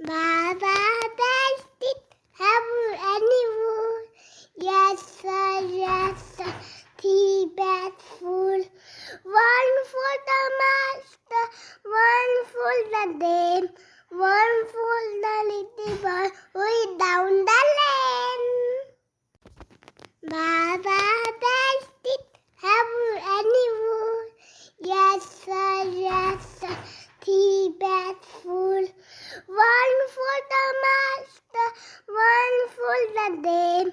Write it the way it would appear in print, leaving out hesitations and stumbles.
Baa Baa Black Sheep, have you any wool? Yes sir, 3 bags full. One for the master, one for the dame, one for the little boy who is down the lane. Baa Baa Black Sheep, have you any wool? Yes sir, 3 bags full. One for the master, one for the dame,